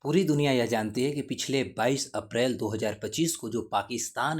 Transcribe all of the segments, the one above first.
पूरी दुनिया यह जानती है कि पिछले 22 अप्रैल 2025 को जो पाकिस्तान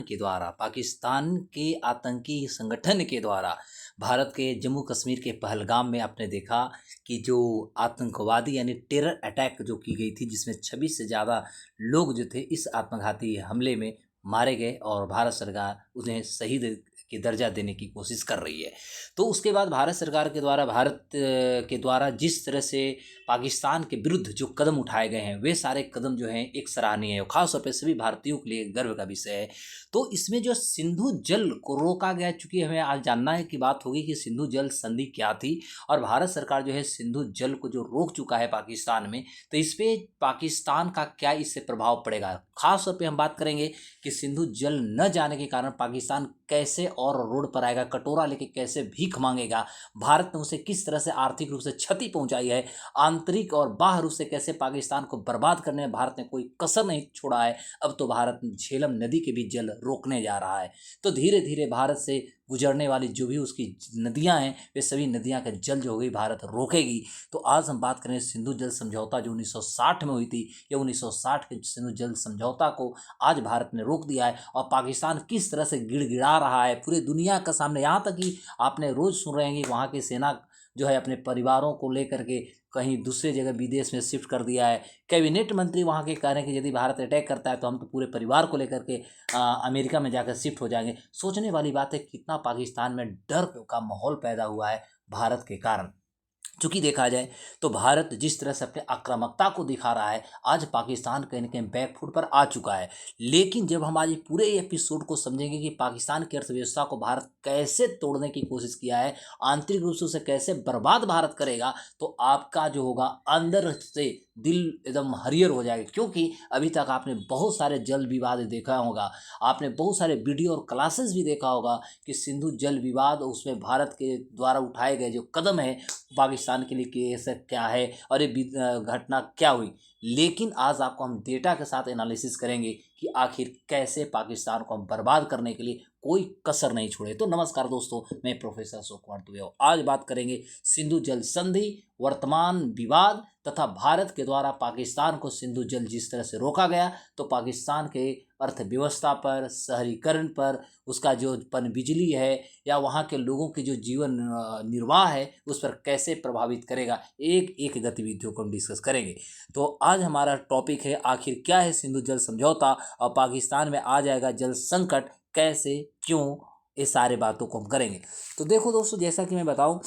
के आतंकी संगठन के द्वारा भारत के जम्मू कश्मीर के पहलगाम में आपने देखा कि जो आतंकवादी यानी टेरर अटैक जो की गई थी, जिसमें 26 से ज़्यादा लोग जो थे इस आत्मघाती हमले में मारे गए और भारत सरकार उन्हें शहीद की दर्जा देने की कोशिश कर रही है। तो उसके बाद भारत सरकार के द्वारा के द्वारा जिस तरह से पाकिस्तान के विरुद्ध जो कदम उठाए गए हैं, वे सारे कदम जो हैं एक सराहनीय है और ख़ास तौर पे सभी भारतीयों के लिए गर्व का विषय है। तो इसमें जो सिंधु जल को रोका गया, चूँकि हमें आज जानना है कि बात होगी कि सिंधु जल संधि क्या थी और भारत सरकार जो है सिंधु जल को जो रोक चुका है पाकिस्तान में, तो इस पे पाकिस्तान का क्या इससे प्रभाव पड़ेगा। ख़ास तौर पे हम बात करेंगे कि सिंधु जल न जाने के कारण पाकिस्तान कैसे और रोड पर आएगा, कटोरा लेके कैसे भीख मांगेगा, भारत ने उसे किस तरह से आर्थिक रूप से क्षति पहुंचाई है, आंतरिक और बाह्य रूप से कैसे पाकिस्तान को बर्बाद करने में भारत ने कोई कसर नहीं छोड़ा है। अब तो भारत झेलम नदी के भी जल रोकने जा रहा है। तो धीरे धीरे भारत से गुजरने वाली जो भी उसकी नदियां हैं, वे सभी नदियां का जल जो होगी भारत रोकेगी। तो आज हम बात करें सिंधु जल समझौता जो 1960 में हुई थी, या 1960 के सिंधु जल समझौता को आज भारत ने रोक दिया है और पाकिस्तान किस तरह से गिड़गिड़ा रहा है पूरे दुनिया का सामने। यहाँ तक कि आपने रोज़ सुन रहे हैं कि वहाँ की सेना जो है अपने परिवारों को लेकर के कहीं दूसरे जगह विदेश में शिफ्ट कर दिया है। कैबिनेट मंत्री वहाँ के कह रहे हैं कि यदि भारत अटैक करता है तो हम तो पूरे परिवार को लेकर के अमेरिका में जाकर शिफ्ट हो जाएंगे। सोचने वाली बात है कितना पाकिस्तान में डर का माहौल पैदा हुआ है भारत के कारण। चूँकि देखा जाए तो भारत जिस तरह से अपने आक्रामकता को दिखा रहा है, आज पाकिस्तान कहीं न कहीं बैकफुट पर आ चुका है। लेकिन जब हम आज ये पूरे एपिसोड को समझेंगे कि पाकिस्तान की अर्थव्यवस्था को भारत कैसे तोड़ने की कोशिश किया है, आंतरिक रूप से उसे कैसे बर्बाद भारत करेगा, तो आपका जो होगा अंदर से दिल एकदम हरियर हो जाएगा। क्योंकि अभी तक आपने बहुत सारे जल विवाद देखा होगा, आपने बहुत सारे वीडियो और क्लासेस भी देखा होगा कि सिंधु जल विवाद, उसमें भारत के द्वारा उठाए गए जो कदम है पाकिस्तान के लिए कि ऐसा क्या है और ये घटना क्या हुई। लेकिन आज आपको हम डेटा के साथ एनालिसिस करेंगे कि आखिर कैसे पाकिस्तान को हम बर्बाद करने के लिए कोई कसर नहीं छोड़े। तो नमस्कार दोस्तों, मैं प्रोफेसर अशोक कुमार दुबे। आज बात करेंगे सिंधु जल संधि, वर्तमान विवाद तथा भारत के द्वारा पाकिस्तान को सिंधु जल जिस तरह से रोका गया, तो पाकिस्तान के अर्थव्यवस्था पर, शहरीकरण पर, उसका जो पन बिजली है या वहाँ के लोगों की जो जीवन निर्वाह है उस पर कैसे प्रभावित करेगा, एक एक गतिविधियों को हम डिस्कस करेंगे। तो आज हमारा टॉपिक है आखिर क्या है सिंधु जल समझौता और पाकिस्तान में आ जाएगा जल संकट कैसे, क्यों, ये सारे बातों को हम करेंगे। तो देखो दोस्तों, जैसा कि मैं बताऊं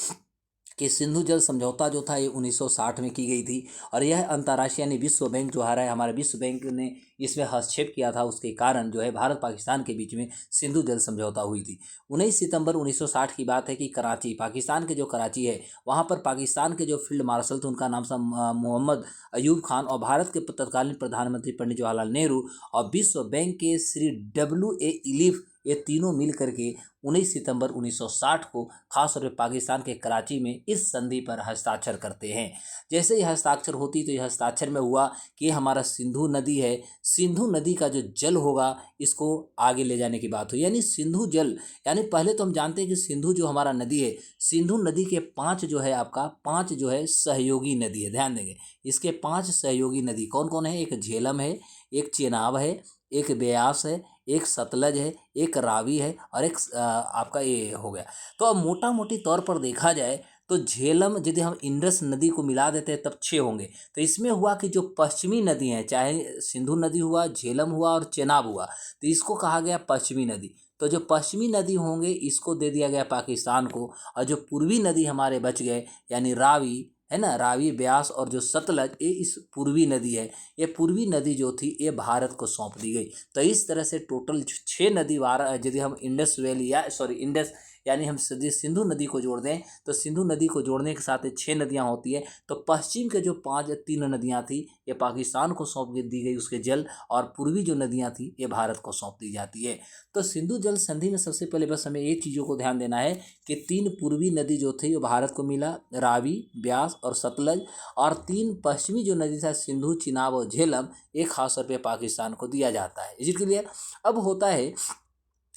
कि सिंधु जल समझौता जो था ये 1960 में की गई थी और यह अंतर्राष्ट्रीय यानी विश्व बैंक जो है हमारे विश्व बैंक ने इसमें हस्तक्षेप किया था। उसके कारण जो है भारत पाकिस्तान के बीच में सिंधु जल समझौता हुई थी। 19 सितंबर 1960 की बात है कि कराची, पाकिस्तान के जो कराची है, वहाँ पर पाकिस्तान के जो फील्ड मार्शल थे उनका नाम था मोहम्मद अयूब खान, और भारत के तत्कालीन प्रधानमंत्री पंडित जवाहरलाल नेहरू और विश्व बैंक के श्री WA इलीफ, ये तीनों मिल करके 19 सितंबर 1960 को खास तौर पर पाकिस्तान के कराची में इस संधि पर हस्ताक्षर करते हैं। जैसे ही हस्ताक्षर होती तो यह हस्ताक्षर में हुआ कि हमारा सिंधु नदी है, सिंधु नदी का जो जल होगा इसको आगे ले जाने की बात हुई। यानी सिंधु जल, यानी पहले तो हम जानते हैं कि सिंधु जो हमारा नदी है, सिंधु नदी के 5 जो है आपका 5 जो है सहयोगी नदी है। ध्यान देंगे, इसके 5 सहयोगी नदी कौन कौन है? एक झेलम है, एक चेनाब है, एक ब्यास है, एक सतलज है, एक रावी है और एक आपका ये हो गया। तो अब मोटा मोटी तौर पर देखा जाए तो झेलम यदि हम इंडस नदी को मिला देते हैं तब 6 होंगे। तो इसमें हुआ कि जो पश्चिमी नदी हैं, चाहे सिंधु नदी हुआ, झेलम हुआ और चेनाब हुआ, तो इसको कहा गया पश्चिमी नदी। तो जो पश्चिमी नदी होंगे इसको दे दिया गया पाकिस्तान को, और जो पूर्वी नदी हमारे बच गए यानी रावी है ना, रावी, ब्यास और जो सतलज, ये इस पूर्वी नदी है, ये पूर्वी नदी जो थी ये भारत को सौंप दी गई। तो इस तरह से टोटल 6 नदी यदि हम इंडस वैली या इंडस यानी हम सिंधु नदी को जोड़ दें तो सिंधु नदी को जोड़ने के साथ 6 नदियां होती है। तो पश्चिम के जो 3 नदियां थी ये पाकिस्तान को सौंप दी गई उसके जल, और पूर्वी जो नदियां थी ये भारत को सौंप दी जाती है। तो सिंधु जल संधि में सबसे पहले बस हमें एक चीज़ों को ध्यान देना है कि 3 पूर्वी नदी जो थी वो भारत को मिला, रावी, ब्यास और सतलज, और 3 पश्चिमी जो नदी था सिंधु, चिनाब और झेलम, एक खास तौर पर पाकिस्तान को दिया जाता है। इसी के लिए अब होता है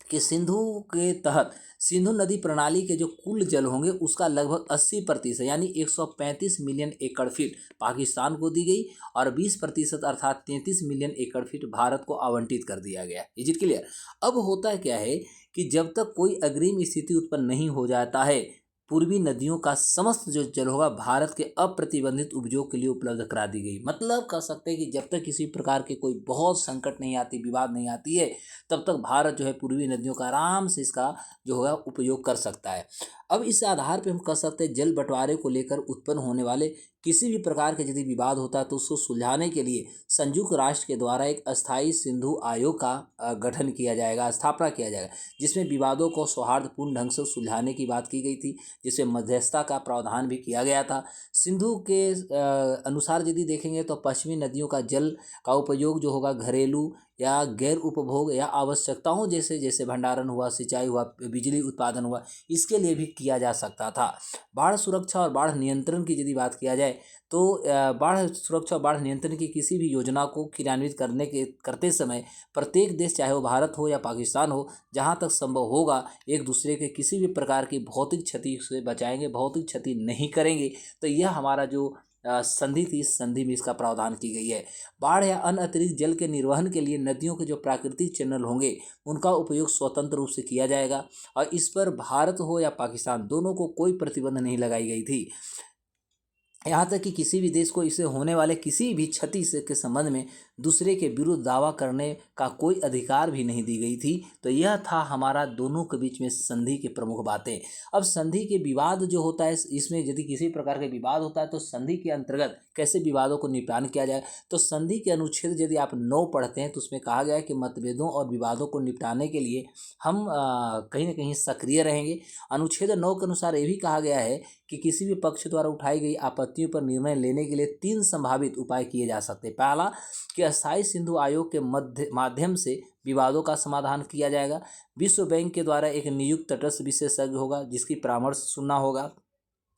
कि सिंधु के तहत सिंधु नदी प्रणाली के जो कुल जल होंगे उसका लगभग 80% यानी 135 मिलियन एकड़ फीट पाकिस्तान को दी गई और 20% अर्थात 33 मिलियन एकड़ फीट भारत को आवंटित कर दिया गया। Is it clear? अब होता क्या है कि जब तक कोई अग्रिम स्थिति उत्पन्न नहीं हो जाता है, पूर्वी नदियों का समस्त जो जल होगा भारत के अप्रतिबंधित उपयोग के लिए उपलब्ध करा दी गई। मतलब कह सकते हैं कि जब तक किसी प्रकार के कोई बहुत संकट नहीं आती, विवाद नहीं आती है, तब तक भारत जो है पूर्वी नदियों का आराम से इसका जो होगा उपयोग कर सकता है। अब इस आधार पर हम कह सकते हैं जल बंटवारे को लेकर उत्पन्न होने वाले किसी भी प्रकार के यदि विवाद होता है तो उसको सुलझाने के लिए संयुक्त राष्ट्र के द्वारा एक अस्थायी सिंधु आयोग का गठन किया जाएगा, स्थापना किया जाएगा, जिसमें विवादों को सौहार्दपूर्ण ढंग से सुलझाने की बात की गई थी, जिसमें मध्यस्थता का प्रावधान भी किया गया था। सिंधु के अनुसार यदि देखेंगे तो पश्चिमी नदियों का जल का उपयोग जो होगा घरेलू या गैर उपभोग या आवश्यकताओं जैसे जैसे भंडारण हुआ, सिंचाई हुआ, बिजली उत्पादन हुआ, इसके लिए भी किया जा सकता था। बाढ़ सुरक्षा और बाढ़ नियंत्रण की यदि बात किया जाए तो बाढ़ सुरक्षा और बाढ़ नियंत्रण की किसी भी योजना को क्रियान्वित करते समय प्रत्येक देश, चाहे वो भारत हो या पाकिस्तान हो, जहाँ तक संभव होगा एक दूसरे के किसी भी प्रकार की भौतिक क्षति से बचाएंगे, भौतिक क्षति नहीं करेंगे। तो यह हमारा जो संधि थी, इस संधि में इसका प्रावधान की गई है। बाढ़ या अन्य अतिरिक्त जल के निर्वहन के लिए नदियों के जो प्राकृतिक चैनल होंगे उनका उपयोग स्वतंत्र रूप से किया जाएगा और इस पर भारत हो या पाकिस्तान दोनों को कोई प्रतिबंध नहीं लगाई गई थी। यहाँ तक कि किसी भी देश को इससे होने वाले किसी भी क्षति से के संबंध में दूसरे के विरुद्ध दावा करने का कोई अधिकार भी नहीं दी गई थी। तो यह था हमारा दोनों के बीच में संधि की प्रमुख बातें। अब संधि के विवाद जो होता है, इसमें यदि किसी प्रकार के विवाद होता है तो संधि के अंतर्गत कैसे विवादों को निपटान किया जाए, तो संधि के अनुच्छेद यदि आप 9 पढ़ते हैं तो उसमें कहा गया है कि मतभेदों और विवादों को निपटाने के लिए हम कहीं ना कहीं सक्रिय रहेंगे। अनुच्छेद 9 के अनुसार ये भी कहा गया है कि किसी भी पक्ष द्वारा उठाई गई आपत्तियों पर निर्णय लेने के लिए 3 संभावित उपाय किए जा सकते हैं। पहला कि अस्थायी सिंधु आयोग के माध्यम से विवादों का समाधान किया जाएगा। विश्व बैंक के द्वारा एक नियुक्त तटस्थ विशेषज्ञ होगा जिसकी परामर्श सुनना होगा।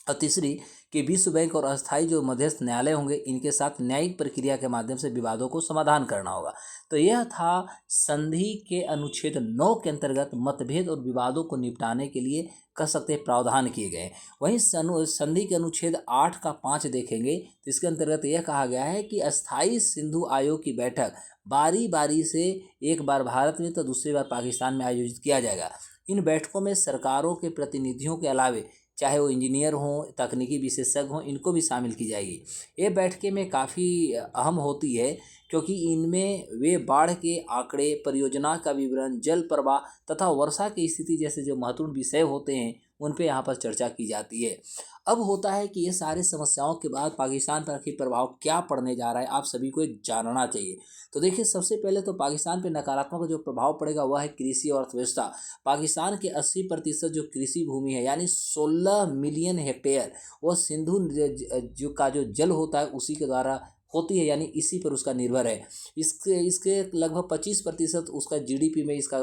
और तीसरी कि विश्व बैंक और अस्थायी जो मध्यस्थ न्यायालय होंगे इनके साथ न्यायिक प्रक्रिया के माध्यम से विवादों को समाधान करना होगा। तो यह था संधि के अनुच्छेद 9 के अंतर्गत मतभेद और विवादों को निपटाने के लिए कह सकते हैं प्रावधान किए गए। वहीं संधि के अनुच्छेद 8 का 5 देखेंगे तो इसके अंतर्गत यह कहा गया है कि अस्थायी सिंधु आयोग की बैठक बारी बारी से एक बार भारत में तो दूसरी बार पाकिस्तान में आयोजित किया जाएगा। इन बैठकों में सरकारों के प्रतिनिधियों के अलावे चाहे वो इंजीनियर हों, तकनीकी विशेषज्ञ हों, इनको भी शामिल की जाएगी। ये बैठकें में काफ़ी अहम होती है क्योंकि इनमें वे बाढ़ के आंकड़े, परियोजना का विवरण, जल प्रवाह तथा वर्षा की स्थिति जैसे जो महत्वपूर्ण विषय होते हैं उन पे यहाँ पर चर्चा की जाती है। अब होता है कि ये सारी समस्याओं के बाद पाकिस्तान पर आखिर प्रभाव क्या पड़ने जा रहा है, आप सभी को जानना चाहिए। तो देखिए, सबसे पहले तो पाकिस्तान पे नकारात्मक जो प्रभाव पड़ेगा वह है कृषि और अर्थव्यवस्था। पाकिस्तान के 80% जो कृषि भूमि है यानी 16 मिलियन हेक्टेयर, वह सिंधु जो का जो जल होता है उसी के द्वारा होती है, यानी इसी पर उसका निर्भर है। इसके इसके लगभग 25% उसका जीडीपी में इसका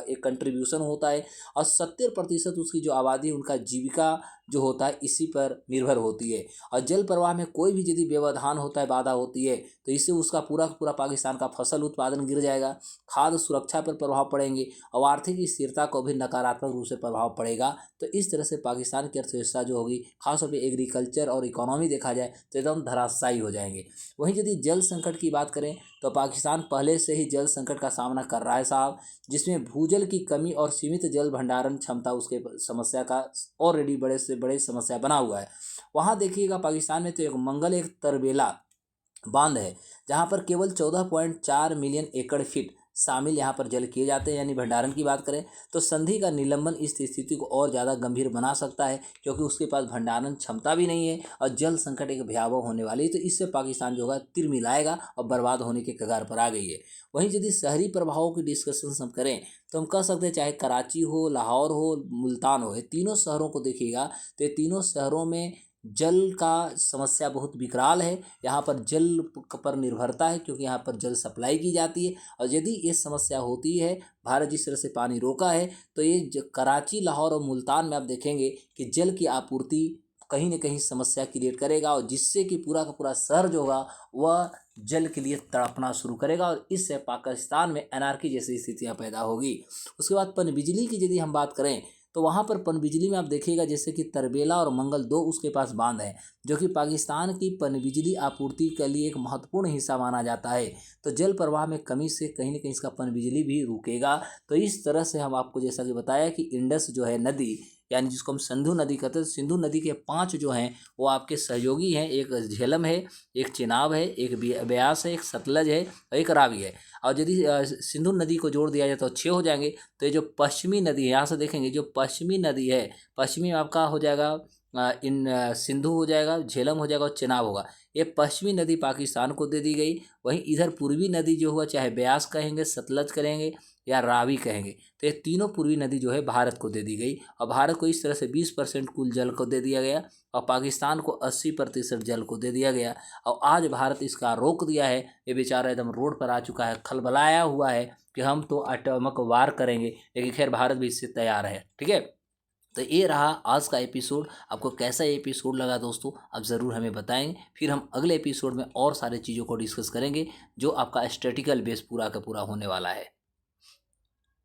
एक कंट्रीब्यूशन होता है और 70% उसकी जो आबादी उनका जीविका जो होता है इसी पर निर्भर होती है। और जल प्रवाह में कोई भी यदि व्यवधान होता है, बाधा होती है, तो इससे उसका पूरा पाकिस्तान का फसल उत्पादन गिर जाएगा, खाद्य सुरक्षा पर प्रभाव पड़ेंगे और आर्थिक स्थिरता को भी नकारात्मक रूप से प्रभाव पड़ेगा। तो इस तरह से पाकिस्तान की अर्थव्यवस्था जो होगी, खासतौर पर एग्रीकल्चर और इकोनॉमी देखा जाए तो एकदम धराशायी हो जाएंगे। वहीं यदि जल संकट की बात करें तो पाकिस्तान पहले से ही जल संकट का सामना कर रहा है साहब, जिसमें भूजल की कमी और सीमित जल भंडारण क्षमता उसके समस्या का ऑलरेडी बड़े से बड़े समस्या बना हुआ है। वहाँ देखिएगा पाकिस्तान में तो एक तरबेला बांध है जहाँ पर केवल 14.4 मिलियन एकड़ फीट शामिल यहाँ पर जल किए जाते हैं। यानी भंडारण की बात करें तो संधि का निलंबन इस स्थिति को और ज़्यादा गंभीर बना सकता है क्योंकि उसके पास भंडारण क्षमता भी नहीं है और जल संकट एक भयावह होने वाली है। तो इससे पाकिस्तान जो है तिरमिलाएगा और बर्बाद होने के कगार पर आ गई है। वहीं यदि शहरी प्रभावों की डिस्कशन हम करें तो हम कह सकते हैं चाहे कराची हो, लाहौर हो, मुल्तान हो, ये तीनों शहरों को देखिएगा तो ये तीनों शहरों में जल का समस्या बहुत विकराल है। यहाँ पर जल पर निर्भरता है क्योंकि यहाँ पर जल सप्लाई की जाती है और यदि ये समस्या होती है, भारत जिस तरह से पानी रोका है, तो ये कराची, लाहौर और मुल्तान में आप देखेंगे कि जल की आपूर्ति कहीं न कहीं समस्या क्रिएट करेगा और जिससे कि पूरा का पूरा शहर जो होगा वह जल के लिए तड़पना शुरू करेगा और इससे पाकिस्तान में एनार्की जैसी स्थितियाँ पैदा होगी। उसके बाद पनबिजली की यदि हम बात करें तो वहाँ पर पनबिजली में आप देखिएगा जैसे कि तरबेला और मंगल 2 उसके पास बांध हैं, जो कि पाकिस्तान की पनबिजली आपूर्ति के लिए एक महत्वपूर्ण हिस्सा माना जाता है। तो जल प्रवाह में कमी से कहीं न कहीं इसका पनबिजली भी रुकेगा। तो इस तरह से हम आपको जैसा कि बताया कि इंडस जो है नदी, यानी जिसको हम सिंधु नदी कहते हैं, सिंधु नदी के 5 जो हैं वो आपके सहयोगी हैं। एक झेलम है, एक चेनाब है, एक ब्यास है, एक सतलज है और एक रावी है। और यदि सिंधु नदी को जोड़ दिया जाए तो 6 हो जाएंगे। तो ये जो पश्चिमी नदी है, यहाँ से देखेंगे जो पश्चिमी नदी है, पश्चिमी आपका हो जाएगा सिंधु हो जाएगा, झेलम हो जाएगा और चेनाब होगा। ये पश्चिमी नदी पाकिस्तान को दे दी गई। वहीं इधर पूर्वी नदी जो हुआ, चाहे ब्यास कहेंगे, सतलज कहेंगे या रावी कहेंगे, तो ये तीनों पूर्वी नदी जो है भारत को दे दी गई और भारत को इस तरह से 20% कुल जल को दे दिया गया और पाकिस्तान को 80% जल को दे दिया गया। और आज भारत इसका रोक दिया है। ये बेचारा एकदम रोड पर आ चुका है, खलबलाया हुआ है कि हम तो एटॉमिक वार करेंगे, लेकिन खैर भारत भी इससे तैयार है। ठीक है, तो ये रहा आज का एपिसोड। आपको कैसा एपिसोड लगा दोस्तों, आप ज़रूर हमें बताएंगे। फिर हम अगले एपिसोड में और सारे चीज़ों को डिस्कस करेंगे जो आपका स्टैटिकल बेस पूरा का पूरा होने वाला है।